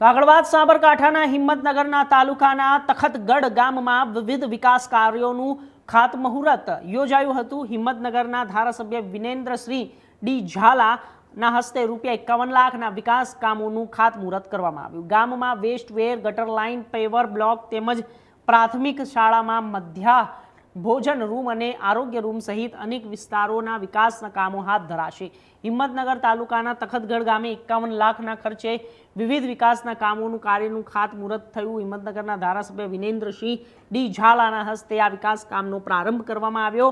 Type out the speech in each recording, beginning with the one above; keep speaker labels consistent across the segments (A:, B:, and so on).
A: તો આગળ વાત સાબરકાંઠાના હિંમતનગરના તાલુકાના તખતગઢ ગામમાં વિવિધ વિકાસ કાર્યોનું ખાતમુહૂર્ત યોજાયું હતું। હિંમતનગરના ધારાસભ્ય વિનેન્દ્રસિંહ ડી ઝાલાના હસ્તે ₹51 લાખના વિકાસ કામોનું ખાતમુહૂર્ત કરવામાં આવ્યું। ગામમાં વેસ્ટવેર, ગટર લાઇન, પેવર બ્લોક તેમજ પ્રાથમિક શાળામાં મધ્યાહન ભોજન રૂમ અને આરોગ્ય રૂમ સહિત અનેક વિસ્તારોના વિકાસના કામો હાથ ધરાશે। હિંમતનગર તાલુકાના તખતગઢ ગામે 51 લાખના ખર્ચે વિવિધ વિકાસના કામોનું કાર્યનું ખાતમુહૂર્ત થયું। હિંમતનગરના ધારાસભ્ય વિનેન્દ્રસિંહ ડી ઝાલાના હસ્તે આ વિકાસ કામનો પ્રારંભ કરવામાં આવ્યો,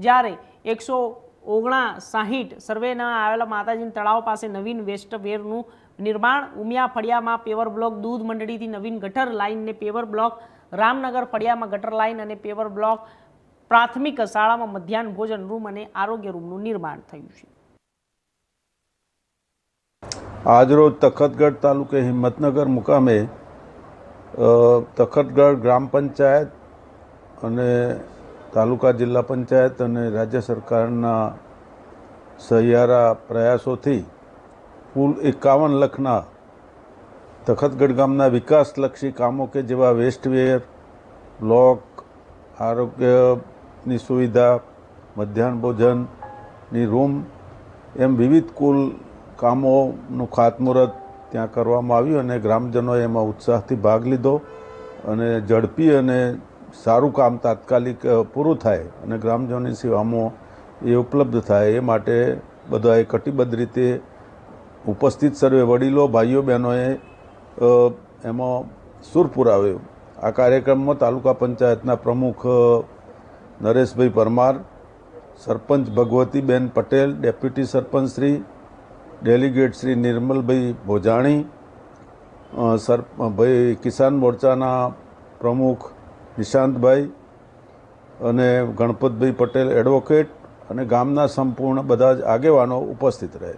A: જ્યારે 159 સર્વેના આવેલા માતાજીના તળાવ પાસે નવીન વેસ્ટવેરનું નિર્માણ, ઉમિયા ફળિયામાં પેવર બ્લોક, દૂધ મંડળીથી નવીન ગટર લાઇન ને પેવર બ્લોક, રામનગર ફળિયામાં ગટર લાઇન અને પેવર બ્લોક, પ્રાથમિક શાળામાં મધ્યાહન ભોજન રૂમ અને આરોગ્ય રૂમનું નિર્માણ થયું છે।
B: આજરોજ તખતગઢ તાલુકે હિંમતનગર મુકામે તખતગઢ ગ્રામ પંચાયત અને તાલુકા જિલ્લા પંચાયત અને રાજ્ય સરકારના સહિયારા પ્રયાસોથી કુલ 51 લાખના તખતગઢ ગામના વિકાસલક્ષી કામો કે જેવા વેસ્ટવેર, બ્લોક, આરોગ્યની સુવિધા, મધ્યાહન ભોજનની રૂમ એમ વિવિધ કુલ કામોનું ખાતમુહૂર્ત ત્યાં કરવામાં આવ્યું અને ગ્રામજનોએ એમાં ઉત્સાહથી ભાગ લીધો અને ઝડપી અને સારું કામ તાત્કાલિક પૂરું થાય અને ગ્રામજનોની સેવામાં એ ઉપલબ્ધ થાય એ માટે બધાએ કટિબદ્ધ રીતે ઉપસ્થિત સર્વે વડીલો, ભાઈઓ, બહેનોએ એમાં સૂર પુરાવ્યો। આ કાર્યક્રમમાં તાલુકા પંચાયતના પ્રમુખ નરેશભાઈ પરમાર, સરપંચ ભગવતીબેન પટેલ, ડેપ્યુટી સરપંચ શ્રી, ડેલિગેટ શ્રી નિર્મલભાઈ ભોજાણી, ભાઈ કિસાન મોરચાના પ્રમુખ નિશાંતભાઈ અને ગણપતભાઈ પટેલ એડવોકેટ અને ગામના સંપૂર્ણ બધા જ આગેવાનો ઉપસ્થિત રહે।